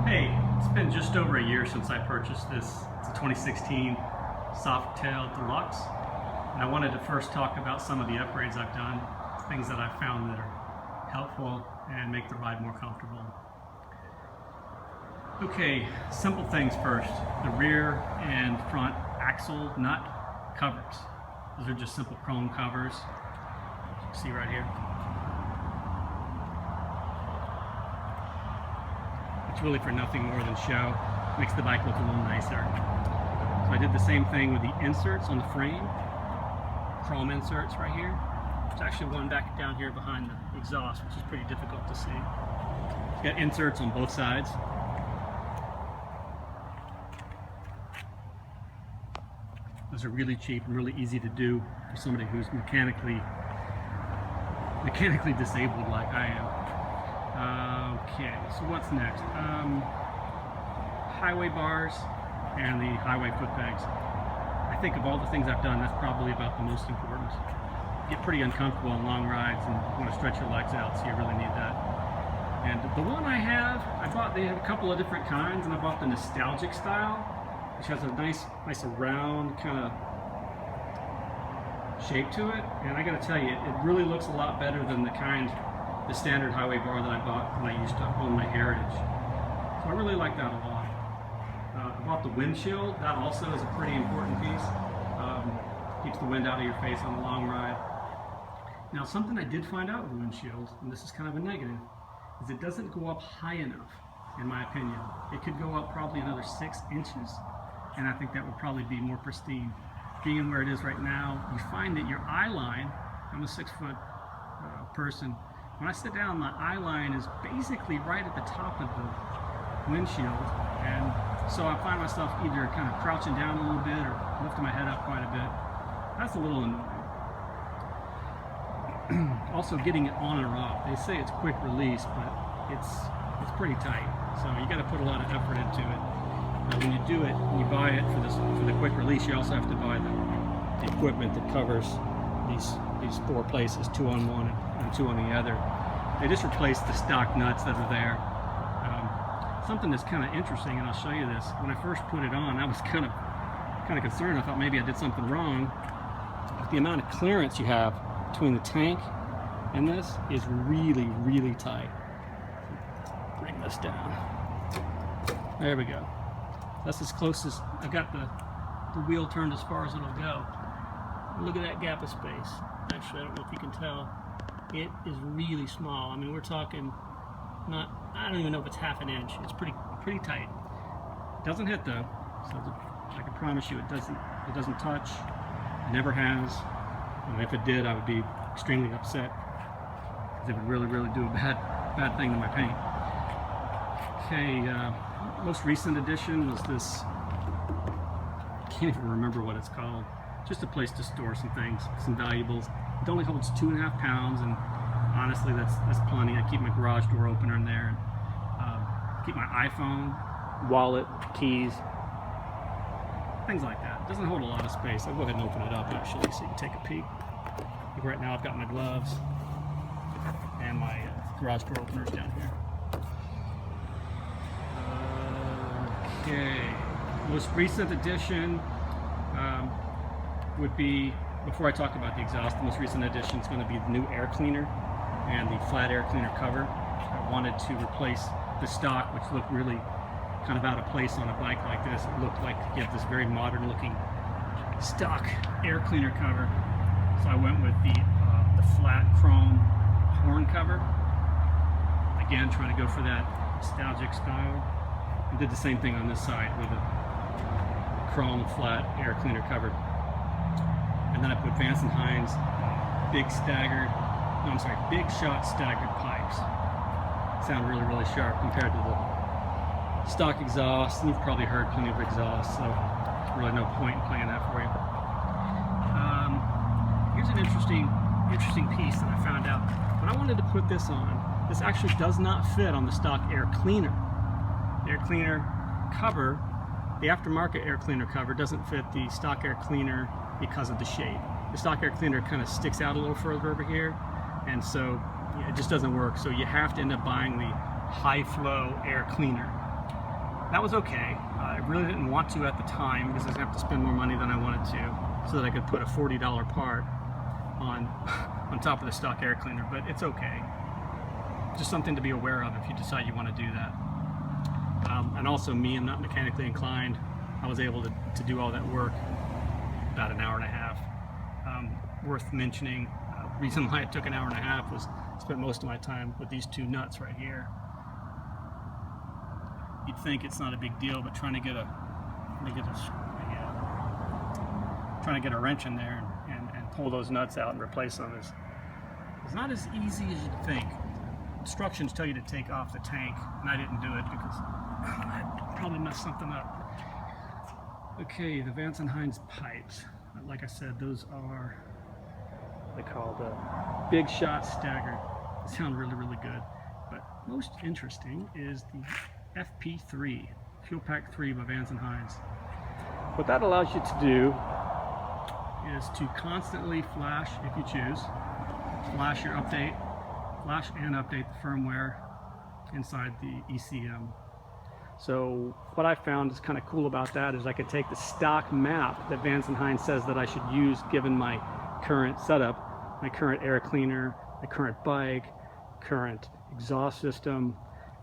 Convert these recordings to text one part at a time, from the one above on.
Hey, it's been just over a year since I purchased this. It's a 2016 Softail Deluxe. And I wanted to first talk about some of the upgrades I've done, things that I've found that are helpful and make the ride more comfortable. Okay, simple things first. The rear and front axle nut covers. Those are just simple chrome covers. You can see right here. It's really for nothing more than show. Makes the bike look a little nicer. So I did the same thing with the inserts on the frame. Chrome inserts right here. There's actually one back down here behind the exhaust, which is pretty difficult to see. It's got inserts on both sides. Those are really cheap and really easy to do for somebody who's mechanically disabled like I am. Okay, so what's next? Highway bars and the highway foot pegs. I think of all the things I've done, that's probably about the most important. You get pretty uncomfortable on long rides and you want to stretch your legs out, so you really need that. And the one I have, they have a couple of different kinds, and I bought the nostalgic style, which has a nice round kind of shape to it. And I gotta tell you, it really looks a lot better than the standard highway bar that I bought when I used to own my Heritage. So I really like that a lot. I bought the windshield. That also is a pretty important piece. Keeps the wind out of your face on a long ride. Now, something I did find out with the windshield, and this is kind of a negative, is it doesn't go up high enough, in my opinion. It could go up probably another 6 inches, and I think that would probably be more pristine. Being where it is right now, you find that your eye line, I'm a 6-foot person, when I sit down, my eye line is basically right at the top of the windshield, and so I find myself either kind of crouching down a little bit or lifting my head up quite a bit. That's a little annoying. Also, getting it on or off. They say it's quick release, but it's pretty tight, so you got to put a lot of effort into it. When you do it, you buy it for the quick release, you also have to buy the equipment that covers these 4 places, 2 on one and 2 on the other. They just replaced the stock nuts that are there. Something that's kind of interesting, and I'll show you this. When I first put it on, I was kind of concerned. I thought maybe I did something wrong. But the amount of clearance you have between the tank and this is really, really tight. Bring this down. There we go. That's as close as I've got the wheel turned as far as it'll go. Look at that gap of space. Actually, I don't know if you can tell. It is really small. I mean, we're talking I don't even know if it's half an inch. It's pretty tight. It doesn't hit though, so I can promise you it doesn't touch. It never has. And if it did, I would be extremely upset, because it would really, really do a bad thing to my paint. Okay, most recent addition was this. I can't even remember what it's called. Just a place to store some things, some valuables. It only holds 2.5 pounds, and honestly, that's plenty. I keep my garage door opener in there, and keep my iPhone, wallet, keys, things like that. It doesn't hold a lot of space. I'll go ahead and open it up actually, so you can take a peek. Like right now, I've got my gloves and my garage door openers down here. Okay, most recent addition would be, before I talk about the exhaust, the most recent addition is going to be the new air cleaner and the flat air cleaner cover. I wanted to replace the stock, which looked really kind of out of place on a bike like this. It looked like you have this very modern looking stock air cleaner cover. So I went with the flat chrome horn cover. Again, trying to go for that nostalgic style. I did the same thing on this side with a chrome flat air cleaner cover. And then I put Vance and Hines big shot staggered pipes. Sound really, really sharp compared to the stock exhaust. And you've probably heard plenty of exhaust, so there's really no point in playing that for you. Here's an interesting piece that I found out. When I wanted to put this on, this actually does not fit on the stock air cleaner. The air cleaner cover, the aftermarket air cleaner cover, doesn't fit the stock air cleaner because of the shape. The stock air cleaner kind of sticks out a little further over here, and so it just doesn't work. So you have to end up buying the high flow air cleaner. that was okay. I really didn't want to at the time because I was going to have to spend more money than I wanted to so that I could put a $40 part on on top of the stock air cleaner, but it's okay. Just something to be aware of if you decide you want to do that. And also me, I'm not mechanically inclined. I was able to do all that work about an hour and a half. Worth mentioning, reason why it took an hour and a half was I spent most of my time with these two nuts right here. You'd think it's not a big deal, but trying to get a wrench in there and pull those nuts out and replace them is not as easy as you'd think. Instructions tell you to take off the tank, and I didn't do it because I'd probably messed something up. Okay, the Vance and Hines pipes. Like I said, those are they call the Big Shot Staggered. They sound really, really good. But most interesting is the FP3, Fuel Pack 3 by Vance and Hines. What that allows you to do is to constantly flash, if you choose, flash and update the firmware inside the ECM. So what I found is kind of cool about that is I could take the stock map that Vance and Hines says that I should use given my current setup, my current air cleaner, my current bike, current exhaust system,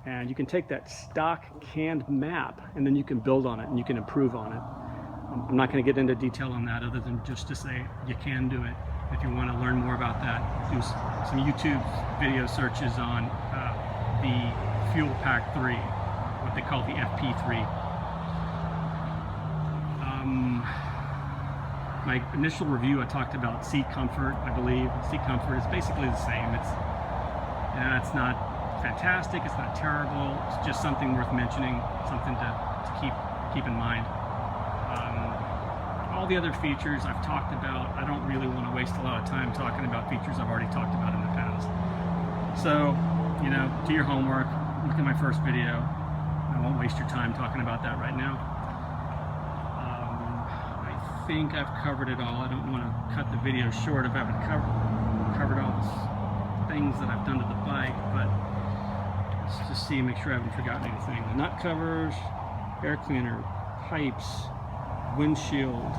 and you can take that stock canned map and then you can build on it and you can improve on it. I'm not going to get into detail on that other than just to say you can do it. If you want to learn more about that, do some YouTube video searches on the Fuel Pack 3, what they call the FP3. My initial review, I talked about seat comfort. I believe seat comfort is basically the same. It's not fantastic, it's not terrible, it's just something worth mentioning, something to keep in mind. All the other features I've talked about. I don't really want to waste a lot of time talking about features I've already talked about in the past. So, do your homework, look at my first video. I won't waste your time talking about that right now. I think I've covered it all. I don't want to cut the video short if I haven't covered all the things that I've done to the bike, but let's just see, make sure I haven't forgotten anything. The nut covers, air cleaner, pipes, windshield,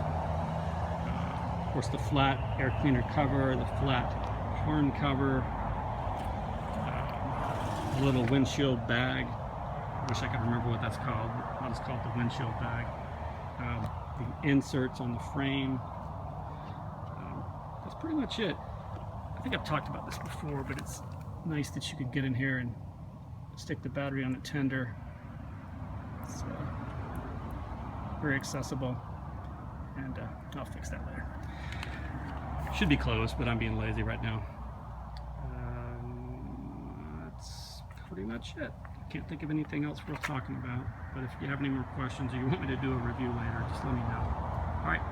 of course the flat air cleaner cover, the flat horn cover, the little windshield bag. I wish I could remember what that's called. I'll just call it the windshield bag. The inserts on the frame. That's pretty much it. I think I've talked about this before, but it's nice that you could get in here and stick the battery on the tender. It's very accessible, and I'll fix that later. Should be closed, but I'm being lazy right now. That's pretty much it. I can't think of anything else worth talking about, but if you have any more questions or you want me to do a review later, just let me know. All right.